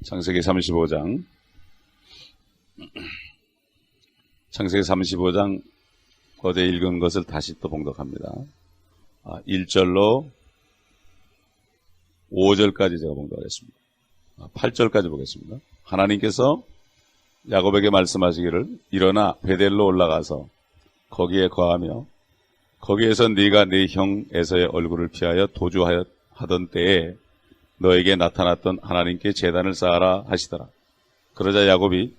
창세기 35장. 창세기 35장 어제 읽은 것을 다시 또 봉독합니다. 1절로 5절까지 제가 봉독하겠습니다. 8절까지 보겠습니다. 하나님께서 야곱에게 말씀하시기를 일어나 베델로 올라가서 거기에 거하며 거기에서 네가 네 형 에서의 얼굴을 피하여 도주하던 때에 너에게 나타났던 하나님께 제단을 쌓아라 하시더라. 그러자 야곱이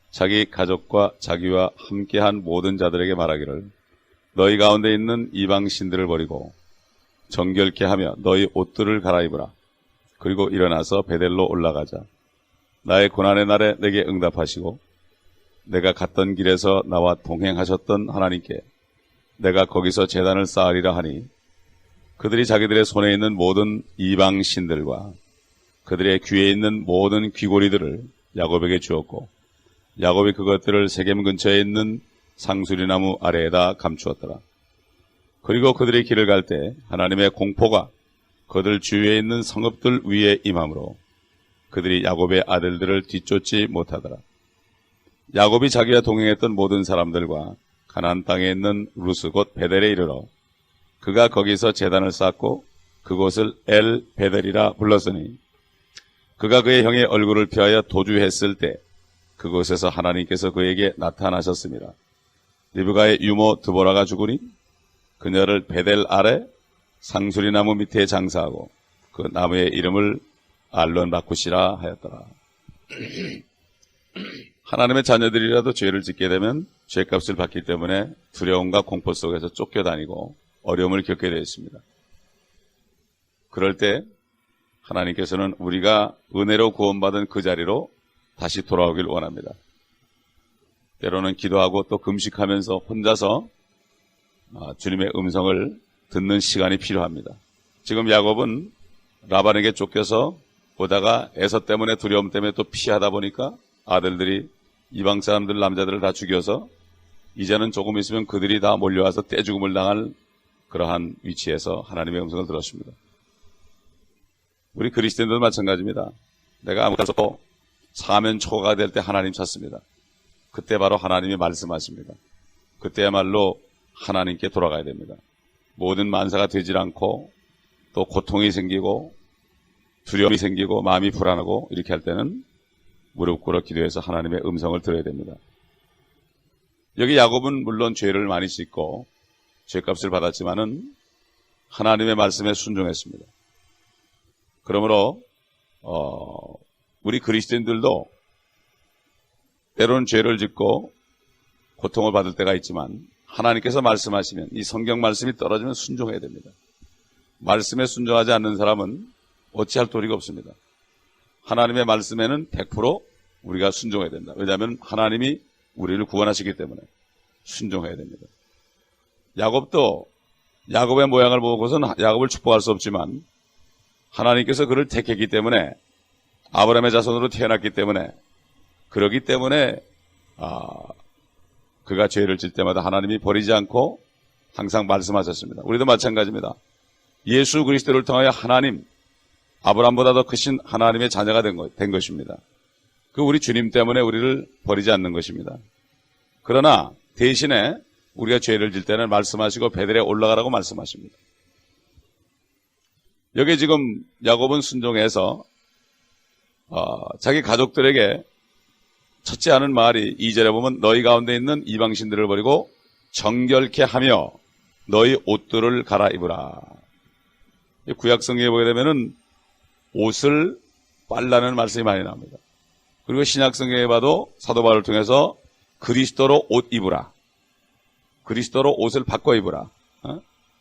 자기 가족과 자기와 함께한 모든 자들에게 말하기를 너희 가운데 있는 이방 신들을 버리고 정결케 하며 너희 옷들을 갈아입으라. 그리고 일어나서 베델로 올라가자. 나의 고난의 날에 내게 응답하시고 내가 갔던 길에서 나와 동행하셨던 하나님께 내가 거기서 제단을 쌓으리라 하니 그들이 자기들의 손에 있는 모든 이방 신들과 그들의 귀에 있는 모든 귀고리들을 야곱에게 주었고 야곱이 그것들을 세겜 근처에 있는 상수리나무 아래에다 감추었더라. 그리고 그들이 길을 갈 때 하나님의 공포가 그들 주위에 있는 성읍들 위에 임함으로 그들이 야곱의 아들들을 뒤쫓지 못하더라. 야곱이 자기와 동행했던 모든 사람들과 가나안 땅에 있는 루스 곧 베델에 이르러 그가 거기서 제단을 쌓고 그곳을 엘 베델이라 불렀으니 그가 그의 형의 얼굴을 피하여 도주했을 때 그곳에서 하나님께서 그에게 나타나셨습니다. 리브가의 유모 드보라가 죽으니 그녀를 베델 아래 상수리나무 밑에 장사하고 그 나무의 이름을 알론 바쿠시라 하였더라. 하나님의 자녀들이라도 죄를 짓게 되면 죄값을 받기 때문에 두려움과 공포 속에서 쫓겨다니고 어려움을 겪게 되어 있습니다. 그럴 때 하나님께서는 우리가 은혜로 구원받은 그 자리로 다시 돌아오길 원합니다. 때로는 기도하고 또 금식하면서 혼자서 주님의 음성을 듣는 시간이 필요합니다. 지금 야곱은 라반에게 쫓겨서 오다가 에서 때문에 두려움 때문에 또 피하다 보니까 아들들이 이방 사람들 남자들을 다 죽여서 이제는 조금 있으면 그들이 다 몰려와서 떼죽음을 당할 그러한 위치에서 하나님의 음성을 들었습니다. 우리 그리스도인들도 마찬가지입니다. 내가 아무것도 사면 초가 될 때 하나님 찾습니다. 그때 바로 하나님이 말씀하십니다. 그때야말로 하나님께 돌아가야 됩니다. 모든 만사가 되질 않고 또 고통이 생기고 두려움이 생기고 마음이 불안하고 이렇게 할 때는 무릎 꿇어 기도해서 하나님의 음성을 들어야 됩니다. 여기 야곱은 물론 죄를 많이 짓고 죄값을 받았지만은 하나님의 말씀에 순종했습니다. 그러므로 우리 그리스도인들도 때로는 죄를 짓고 고통을 받을 때가 있지만 하나님께서 말씀하시면 이 성경 말씀이 떨어지면 순종해야 됩니다. 말씀에 순종하지 않는 사람은 어찌할 도리가 없습니다. 하나님의 말씀에는 100% 우리가 순종해야 된다. 왜냐하면 하나님이 우리를 구원하시기 때문에 순종해야 됩니다. 야곱도 야곱의 모양을 보고서는 야곱을 축복할 수 없지만 하나님께서 그를 택했기 때문에 아브라함의 자손으로 태어났기 때문에 그러기 때문에 그가 죄를 질 때마다 하나님이 버리지 않고 항상 말씀하셨습니다. 우리도 마찬가지입니다. 예수 그리스도를 통하여 하나님 아브라함보다 더 크신 하나님의 자녀가 된 것입니다. 그 우리 주님 때문에 우리를 버리지 않는 것입니다. 그러나 대신에 우리가 죄를 질 때는 말씀하시고 베델에 올라가라고 말씀하십니다. 여기 지금 야곱은 순종해서 자기 가족들에게 첫째 하는 말이 2절에 보면 너희 가운데 있는 이방신들을 버리고 정결케 하며 너희 옷들을 갈아입으라. 구약성경에 보게 되면은 옷을 빨라는 말씀이 많이 나옵니다. 그리고 신약성경에 봐도 사도 바울을 통해서 그리스도로 옷 입으라. 그리스도로 옷을 바꿔 입으라.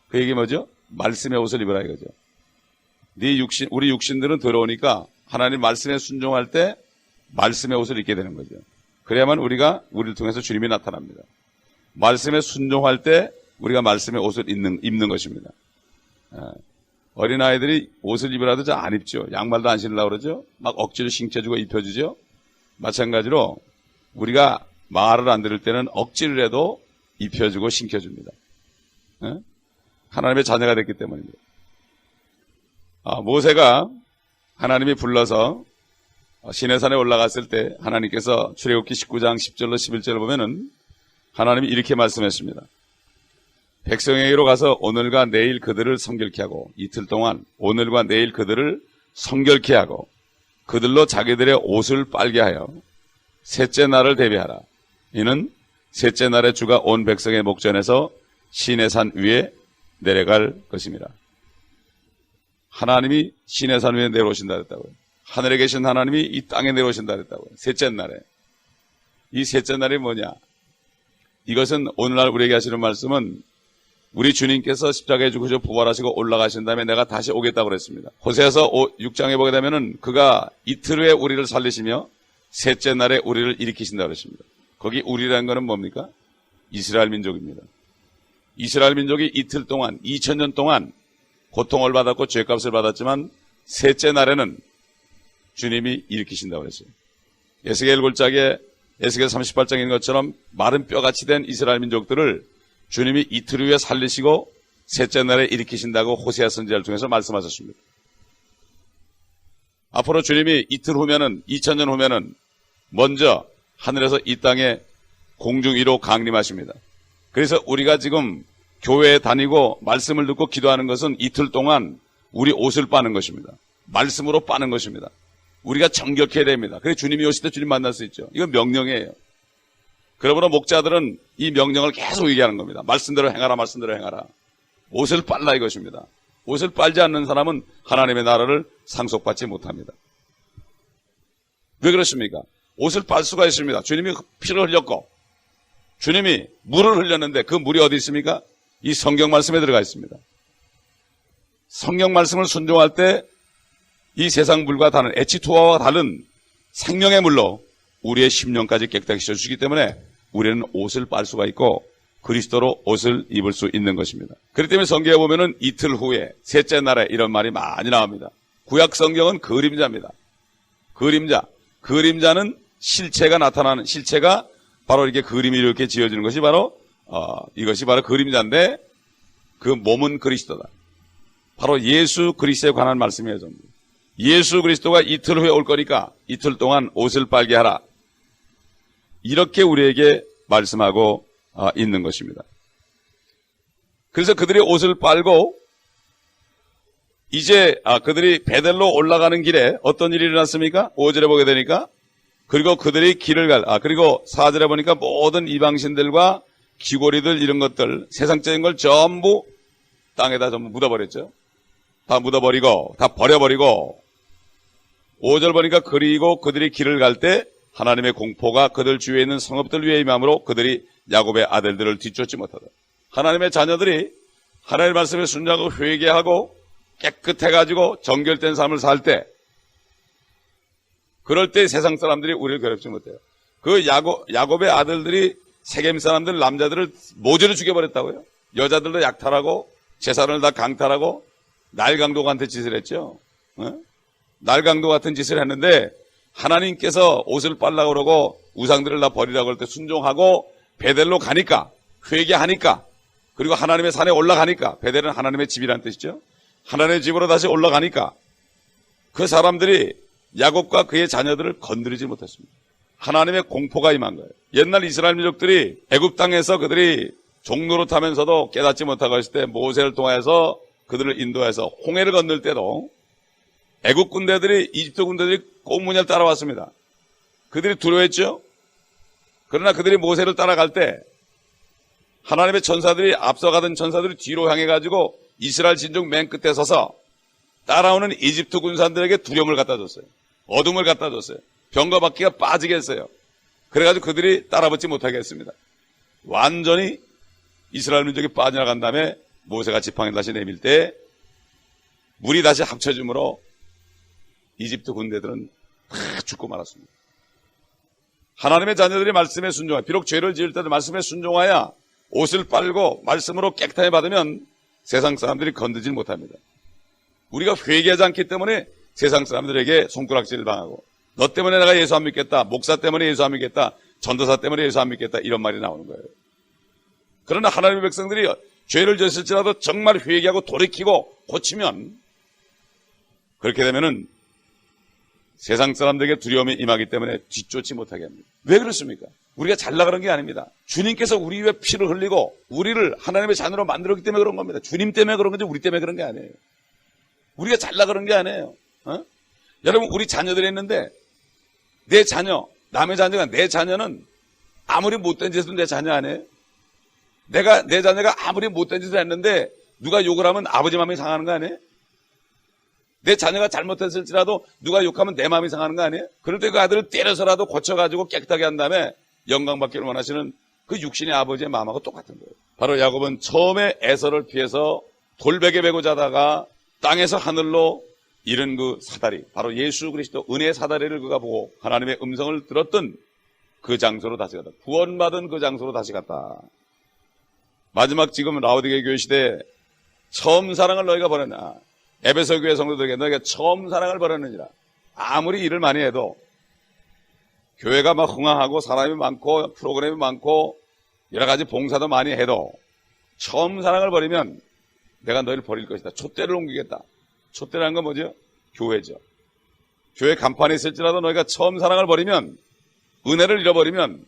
그 얘기 뭐죠? 말씀의 옷을 입으라 이거죠. 우리 육신들은 더러우니까 하나님 말씀에 순종할 때 말씀의 옷을 입게 되는 거죠. 그래야만 우리를 통해서 주님이 나타납니다. 말씀에 순종할 때 우리가 말씀의 옷을 입는 것입니다. 어린아이들이 옷을 입으라도 잘 안 입죠. 양말도 안 신으려고 그러죠. 막 억지로 신겨주고 입혀주죠. 마찬가지로 우리가 말을 안 들을 때는 억지로라도 입혀주고 신겨줍니다. 하나님의 자녀가 됐기 때문입니다. 모세가 하나님이 불러서 시내산에 올라갔을 때 하나님께서 출애굽기 19장 10절로 11절을 보면은 하나님이 이렇게 말씀했습니다. 백성에게로 가서 오늘과 내일 그들을 성결케 하고 이틀 동안 오늘과 내일 그들을 성결케 하고 그들로 자기들의 옷을 빨게 하여 셋째 날을 대비하라. 이는 셋째 날에 주가 온 백성의 목전에서 시내산 위에 내려갈 것입니다. 하나님이 시내산 위에 내려오신다 그랬다고요. 하늘에 계신 하나님이 이 땅에 내려오신다 그랬다고요. 셋째 날에. 이 셋째 날이 뭐냐? 이것은 오늘날 우리에게 하시는 말씀은 우리 주님께서 십자가에 죽으시고 부활하시고 올라가신 다음에 내가 다시 오겠다고 그랬습니다. 호세아서 6장에 보게 되면은 그가 이틀 후에 우리를 살리시며 셋째 날에 우리를 일으키신다고 그랬습니다. 거기 우리라는 것은 뭡니까? 이스라엘 민족입니다. 이스라엘 민족이 이틀 동안 2000년 동안 고통을 받았고 죄값을 받았지만 셋째 날에는 주님이 일으키신다고 그랬어요. 에스겔 골짜기에 에스겔 38장인 것처럼 마른 뼈같이 된 이스라엘 민족들을 주님이 이틀 후에 살리시고 셋째 날에 일으키신다고 호세아 선지자를 통해서 말씀하셨습니다. 앞으로 주님이 이틀 후면은 2000년 후면은 먼저 하늘에서 이 땅에 공중 위로 강림하십니다. 그래서 우리가 지금 교회에 다니고 말씀을 듣고 기도하는 것은 이틀 동안 우리 옷을 빠는 것입니다. 말씀으로 빠는 것입니다. 우리가 정결해야 됩니다. 그래서 주님이 오실 때 주님 만날 수 있죠. 이건 명령이에요. 그러므로 목자들은 이 명령을 계속 얘기하는 겁니다. 말씀대로 행하라, 말씀대로 행하라. 옷을 빨라 이것입니다. 옷을 빨지 않는 사람은 하나님의 나라를 상속받지 못합니다. 왜 그렇습니까? 옷을 빨 수가 있습니다. 주님이 피를 흘렸고 주님이 물을 흘렸는데 그 물이 어디 있습니까? 이 성경 말씀에 들어가 있습니다. 성경 말씀을 순종할 때 이 세상 물과 다른 H2O와 다른 생명의 물로 우리의 심령까지 깨끗하게 씻어주기 때문에 우리는 옷을 빨 수가 있고 그리스도로 옷을 입을 수 있는 것입니다. 그렇기 때문에 성경에 보면은 이틀 후에 셋째 날에 이런 말이 많이 나옵니다. 구약 성경은 그림자입니다. 그림자는 실체가 나타나는, 실체가 바로 이렇게 그림이 이렇게 지어지는 것이 바로 이것이 바로 그림자인데 그 몸은 그리스도다. 바로 예수 그리스도에 관한 말씀이에요. 전부. 예수 그리스도가 이틀 후에 올 거니까 이틀 동안 옷을 빨게 하라. 이렇게 우리에게 말씀하고 있는 것입니다. 그래서 그들이 옷을 빨고 이제 그들이 베델로 올라가는 길에 어떤 일이 일어났습니까? 5절에 보게 되니까 그리고 그들이 길을 그리고 4절에 보니까 모든 이방신들과 귀고리들 이런 것들 세상적인 걸 전부 땅에다 전부 묻어버렸죠. 다 묻어버리고 다 버려버리고 5절 보니까 그리고 그들이 길을 갈 때 하나님의 공포가 그들 주위에 있는 성읍들 위에 임함으로 그들이 야곱의 아들들을 뒤쫓지 못하다. 하나님의 자녀들이 하나님의 말씀에 순종하고 회개하고 깨끗해가지고 정결된 삶을 살 때 그럴 때 세상 사람들이 우리를 괴롭지 못해요. 그 야곱의 아들들이 세겜 사람들 남자들을 모조리 죽여버렸다고요. 여자들도 약탈하고 재산을 다 강탈하고 날강도 같은 짓을 했죠. 날강도 같은 짓을 했는데 하나님께서 옷을 빨라고 그러고 우상들을 다 버리라고 할 때 순종하고 베델로 가니까 회개하니까 그리고 하나님의 산에 올라가니까 베델은 하나님의 집이라는 뜻이죠. 하나님의 집으로 다시 올라가니까 그 사람들이 야곱과 그의 자녀들을 건드리지 못했습니다. 하나님의 공포가 임한 거예요. 옛날 이스라엘 민족들이 애굽 땅에서 그들이 종노릇하면서도 깨닫지 못하고 있을 때 모세를 통해서 그들을 인도해서 홍해를 건널 때도 애굽 군대들이 이집트 군대들이 꽁무니를 따라왔습니다. 그들이 두려워했죠. 그러나 그들이 모세를 따라갈 때 하나님의 천사들이 앞서가던 천사들이 뒤로 향해가지고 이스라엘 진족 맨 끝에 서서 따라오는 이집트 군사들에게 두려움을 갖다 줬어요. 어둠을 갖다 줬어요. 병과 바퀴가 빠지게 했어요. 그래가지고 그들이 따라붙지 못하게 했습니다. 완전히 이스라엘 민족이 빠져나간 다음에 모세가 지팡이를 다시 내밀 때 물이 다시 합쳐짐으로 이집트 군대들은 다 죽고 말았습니다. 하나님의 자녀들이 말씀에 순종하여 비록 죄를 지을 때도 말씀에 순종하여 옷을 빨고 말씀으로 깨끗하게 받으면 세상 사람들이 건드질 못합니다. 우리가 회개하지 않기 때문에 세상 사람들에게 손가락질을 당하고 너 때문에 내가 예수 안 믿겠다, 목사 때문에 예수 안 믿겠다, 전도사 때문에 예수 안 믿겠다 이런 말이 나오는 거예요. 그러나 하나님의 백성들이 죄를 지었을지라도 정말 회개하고 돌이키고 고치면 그렇게 되면은 세상 사람들에게 두려움이 임하기 때문에 뒤쫓지 못하게 합니다. 왜 그렇습니까? 우리가 잘 나가는 게 아닙니다. 주님께서 우리 위해 피를 흘리고 우리를 하나님의 자녀로 만들었기 때문에 그런 겁니다. 주님 때문에 그런 건지 우리 때문에 그런 게 아니에요. 우리가 잘 나가는 게 아니에요. 여러분, 우리 자녀들이 있는데 내 자녀, 남의 자녀가 내 자녀는 아무리 못된 짓은 내 자녀 아니에요? 내 자녀가 아무리 못된 짓을 했는데 누가 욕을 하면 아버지 마음이 상하는 거 아니에요? 내 자녀가 잘못했을지라도 누가 욕하면 내 마음이 상하는 거 아니에요? 그럴 때 그 아들을 때려서라도 고쳐가지고 깨끗하게 한 다음에 영광받기를 원하시는 그 육신의 아버지의 마음하고 똑같은 거예요. 바로 야곱은 처음에 에서를 피해서 돌베개 메고 자다가 땅에서 하늘로 이른 그 사다리, 바로 예수 그리스도 은혜의 사다리를 그가 보고 하나님의 음성을 들었던 그 장소로 다시 갔다. 구원받은 그 장소로 다시 갔다. 마지막 지금 라오디게 교회 시대에 처음 사랑을 너희가 버렸나? 에베소 교회 성도들에게 너희가 처음 사랑을 버렸느니라. 아무리 일을 많이 해도 교회가 막 흥황하고 사람이 많고 프로그램이 많고 여러 가지 봉사도 많이 해도 처음 사랑을 버리면 내가 너희를 버릴 것이다. 촛대를 옮기겠다. 촛대라는 건 뭐죠? 교회죠. 교회 간판에 있을지라도 너희가 처음 사랑을 버리면, 은혜를 잃어버리면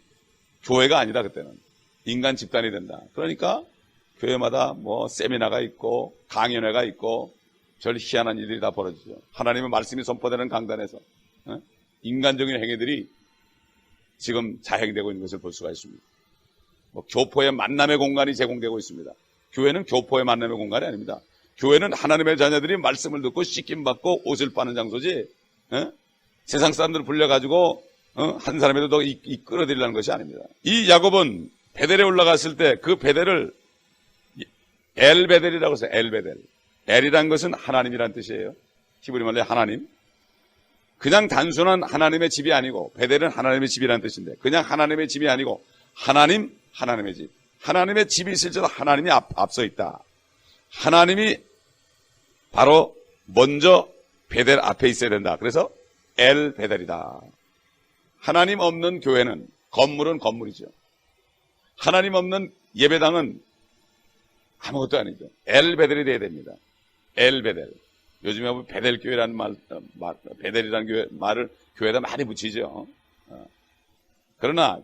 교회가 아니다. 그때는 인간 집단이 된다. 그러니까 교회마다 뭐 세미나가 있고 강연회가 있고 별 희한한 일들이 다 벌어지죠. 하나님의 말씀이 선포되는 강단에서 인간적인 행위들이 지금 자행되고 있는 것을 볼 수가 있습니다. 뭐 교포의 만남의 공간이 제공되고 있습니다. 교회는 교포의 만남의 공간이 아닙니다. 교회는 하나님의 자녀들이 말씀을 듣고 씻김받고 옷을 빠는 장소지, 세상 사람들을 불려가지고 한 사람이라도 더 끌어들이려는 것이 아닙니다. 이 야곱은 베델에 올라갔을 때 그 베델을 엘베델이라고 해서 엘베델. 엘이란 것은 하나님이란 뜻이에요. 히브리 말로 하나님. 그냥 단순한 하나님의 집이 아니고, 베델은 하나님의 집이라는 뜻인데, 그냥 하나님의 집이 아니고 하나님의 집. 하나님의 집이 있을지라도 하나님이 앞서 있다. 하나님이 바로 먼저 베델 앞에 있어야 된다. 그래서 엘 베델이다. 하나님 없는 교회는, 건물은 건물이죠. 하나님 없는 예배당은 아무것도 아니죠. 엘 베델이 돼야 됩니다. 엘 베델. 요즘에 보면 베델 교회라는 베델이라는 말을 교회에다 많이 붙이죠. 그러나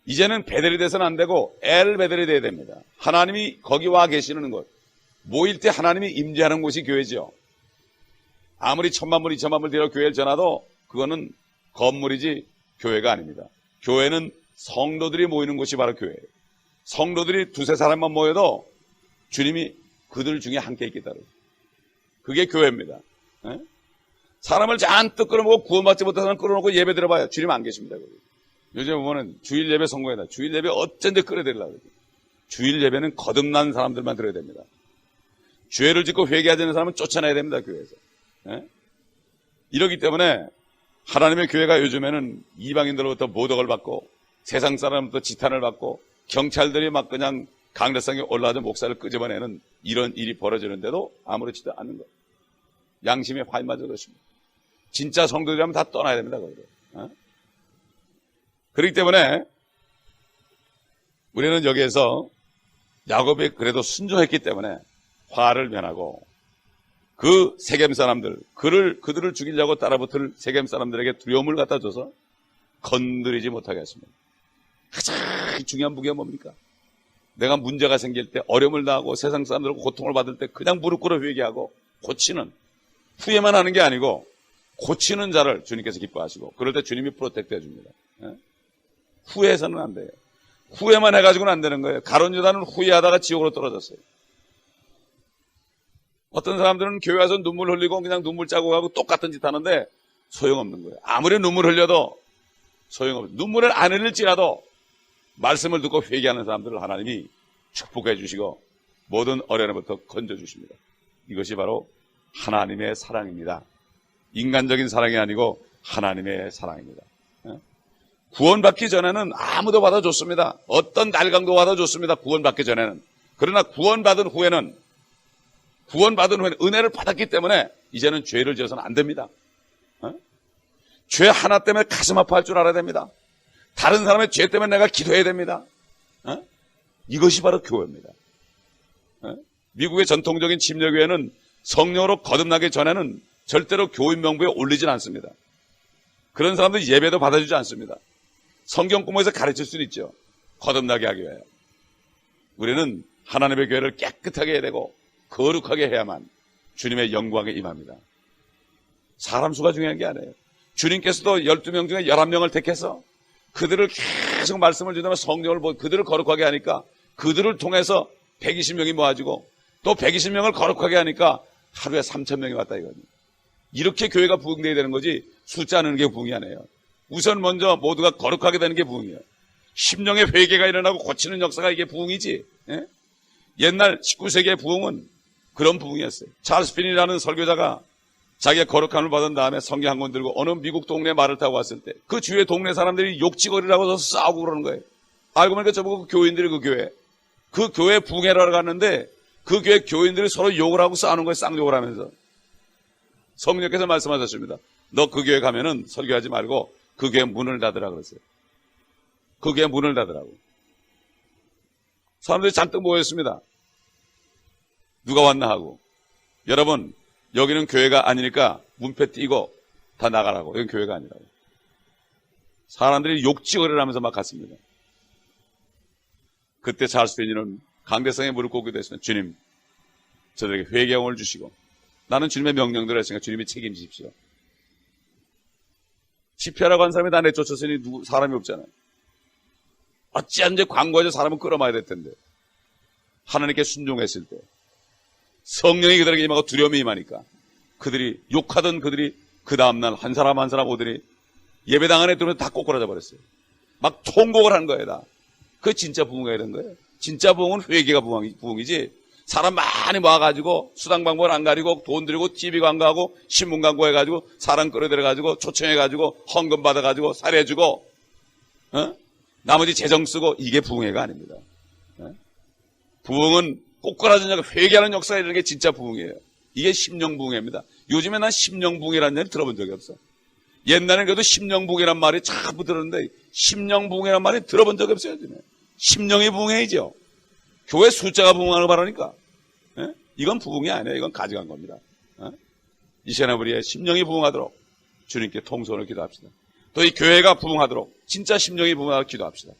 이제는 베델이 돼서는 안 되고 엘 베델이 돼야 됩니다. 하나님이 거기 와 계시는 곳, 모일 때 하나님이 임재하는 곳이 교회죠. 아무리 1000만불 2000만불 들여 교회를 전하도 그거는 건물이지 교회가 아닙니다. 교회는 성도들이 모이는 곳이 바로 교회예요. 성도들이 두세 사람만 모여도 주님이 그들 중에 함께 있겠다. 그게 교회입니다. 사람을 잔뜩 끌어모고 구원받지 못한 사람 끌어놓고 예배 들어봐요. 주님 안 계십니다. 거기. 요즘 보면은 주일 예배 성공이다. 주일 예배 어쩐데 끌어들이려고. 주일 예배는 거듭난 사람들만 들어야 됩니다. 죄를 짓고 회개하지 않는 사람은 쫓아내야 됩니다. 교회에서. 이러기 때문에 하나님의 교회가 요즘에는 이방인들로부터 모독을 받고 세상 사람부터 지탄을 받고 경찰들이 막 그냥 강대상에 올라와서 목사를 끄집어내는 이런 일이 벌어지는데도 아무렇지도 않는 거예요. 양심의 화인마저 그렇습니다. 진짜 성도들이라면 다 떠나야 됩니다. 거기로. 그렇기 때문에 우리는 여기에서 야곱이 그래도 순종했기 때문에 화를 면하고 그 세겜 사람들, 그들을 죽이려고 따라붙을 세겜 사람들에게 두려움을 갖다 줘서 건드리지 못하게 했습니다. 가장 중요한 무기가 뭡니까? 내가 문제가 생길 때, 어려움을 당하고 세상 사람들과 고통을 받을 때 그냥 무릎 꿇어 회개하고 고치는, 후회만 하는 게 아니고 고치는 자를 주님께서 기뻐하시고, 그럴 때 주님이 프로텍트 해줍니다. 후회해서는 안 돼요. 후회만 해가지고는 안 되는 거예요. 가룟 유다는 후회하다가 지옥으로 떨어졌어요. 어떤 사람들은 교회 와서 눈물 흘리고 그냥 눈물 자국하고 똑같은 짓 하는데 소용없는 거예요. 아무리 눈물 흘려도 소용없어요. 눈물을 안 흘릴지라도 말씀을 듣고 회개하는 사람들을 하나님이 축복해 주시고 모든 어려움부터 건져주십니다. 이것이 바로 하나님의 사랑입니다. 인간적인 사랑이 아니고 하나님의 사랑입니다. 구원받기 전에는 아무도 받아줬습니다. 어떤 날강도 받아줬습니다. 구원받기 전에는. 그러나 구원받은 후에는 은혜를 받았기 때문에 이제는 죄를 지어서는 안 됩니다. 죄 하나 때문에 가슴 아파할 줄 알아야 됩니다. 다른 사람의 죄 때문에 내가 기도해야 됩니다. 이것이 바로 교회입니다. 미국의 전통적인 침례교회는 성령으로 거듭나기 전에는 절대로 교인 명부에 올리진 않습니다. 그런 사람들 예배도 받아주지 않습니다. 성경 공부에서 가르칠 수는 있죠. 거듭나게 하기 위하여. 우리는 하나님의 교회를 깨끗하게 해야 되고 거룩하게 해야만 주님의 영광에 임합니다. 사람 수가 중요한 게 아니에요. 주님께서도 12명 중에 11명을 택해서 그들을 계속 말씀을 주다가 성령을 보고 그들을 거룩하게 하니까 그들을 통해서 120명이 모아지고 또 120명을 거룩하게 하니까 하루에 3,000명이 왔다 이거죠. 이렇게 교회가 부흥되어야 되는 거지 숫자 하는 게 부흥이 아니에요. 우선 먼저 모두가 거룩하게 되는 게 부흥이에요. 심령의 회개가 일어나고 고치는 역사가 이게 부흥이지. 예? 옛날 19세기의 부흥은 그런 부흥이었어요. 찰스 핀이라는 설교자가 자기가 거룩함을 받은 다음에 성경 한 권 들고 어느 미국 동네 말을 타고 왔을 때 그 주위에 동네 사람들이 욕지거리라고 해서 싸우고 그러는 거예요. 알고 보니까 저보고 교인들이 그 교회 부흥회를 갔는데 그 교회 교인들이 서로 욕을 하고 싸우는 거예요. 쌍욕을 하면서. 성령께서 말씀하셨습니다. 너 그 교회 가면은 설교하지 말고 그 교회 문을 닫으라 그랬어요. 그 교회 문을 닫으라고. 사람들이 잔뜩 모였습니다. 누가 왔나 하고. 여러분, 여기는 교회가 아니니까 문패 띄고 다 나가라고. 여긴 교회가 아니라고. 사람들이 욕지거리를 하면서 막 갔습니다. 그때 찰스 핀이는 강대상에 무릎 꿇기도 했습니다. 주님, 저들에게 회개형을 주시고 나는 주님의 명령대로 했으니까 주님이 책임지십시오. 집회하라고 한 사람이 다 내쫓았으니 사람이 없잖아요. 어찌한지 광고해서 사람은 끌어마야 될 텐데 하나님께 순종했을 때 성령이 그들에게 임하고 두려움이 임하니까 그들이 욕하던 그들이 그 다음날 한 사람 한 사람 오더니 예배당 안에 들어오면 다 꼬꾸라져 버렸어요. 막 통곡을 한 거예요. 다. 그게 진짜 부흥이 된 거예요. 진짜 부흥은 회개가 부흥이지 사람 많이 모아가지고 수당 방법을 안 가리고 돈 들이고 TV 광고하고 신문 광고해가지고 사람 끌어들여가지고 초청해가지고 헌금 받아가지고 살해주고 나머지 재정 쓰고 이게 부흥회가 아닙니다. 부흥은 꼬꾸라진 자가 회개하는 역사에 이르는 게 진짜 부흥이에요. 이게 심령부흥회입니다. 요즘에 난 심령부흥이라는 얘기 들어본 적이 없어. 옛날엔 그래도 심령부흥이란 말이 자꾸 들었는데 심령부흥이란 말이 들어본 적이 없어요. 요즘에. 심령이 부흥회이죠. 교회 숫자가 부흥하는 걸 바라니까. 이건 부흥이 아니에요. 이건 가져간 겁니다. 이 시간에 우리의 심령이 부흥하도록 주님께 통성을 기도합시다. 또 이 교회가 부흥하도록 진짜 심령이 부흥하도록 기도합시다.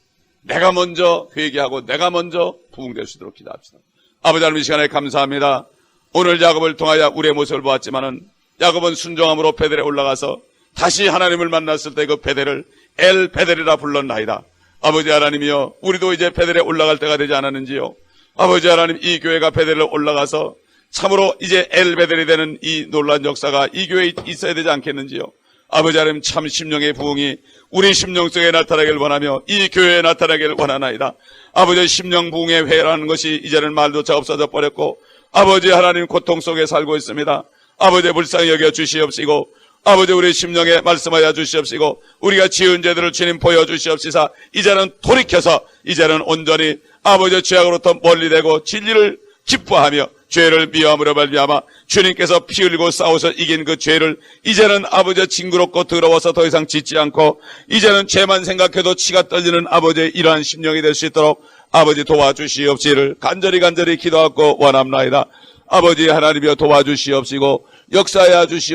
내가 먼저 회개하고 내가 먼저 부흥될 수 있도록 기도합시다. 아버지 하나님 이 시간에 감사합니다. 오늘 야곱을 통하여 우리의 모습을 보았지만은 야곱은 순종함으로 베델에 올라가서 다시 하나님을 만났을 때 그 베델을 엘 베델이라 불렀나이다. 아버지 하나님이여 우리도 이제 베델에 올라갈 때가 되지 않았는지요. 아버지 하나님 이 교회가 베델에 올라가서 참으로 이제 엘 베델이 되는 이 놀라운 역사가 이 교회에 있어야 되지 않겠는지요. 아버지 하나님 참 심령의 부흥이 우리 심령 속에 나타나길 원하며 이 교회에 나타나길 원하나이다. 아버지 심령 부흥의 회라는 것이 이제는 말조차 없어져 버렸고 아버지 하나님 고통 속에 살고 있습니다. 아버지 불쌍히 여겨 주시옵시고 아버지 우리 심령에 말씀하여 주시옵시고 우리가 지은 죄들을 주님 보여주시옵시사 이제는 돌이켜서 이제는 온전히 아버지 죄악으로부터 멀리되고 진리를 기뻐하며 죄를 미워함으로 말미암아 주님께서 피 흘리고 싸워서 이긴 그 죄를 이제는 아버지 징그럽고 더러워서 더 이상 짓지 않고 이제는 죄만 생각해도 치가 떨리는 아버지의 이러한 심령이 될 수 있도록 아버지 도와주시옵시기를 간절히 기도하고 원합나이다. 아버지 하나님이여 도와주시옵시고 역사하여 주시옵시고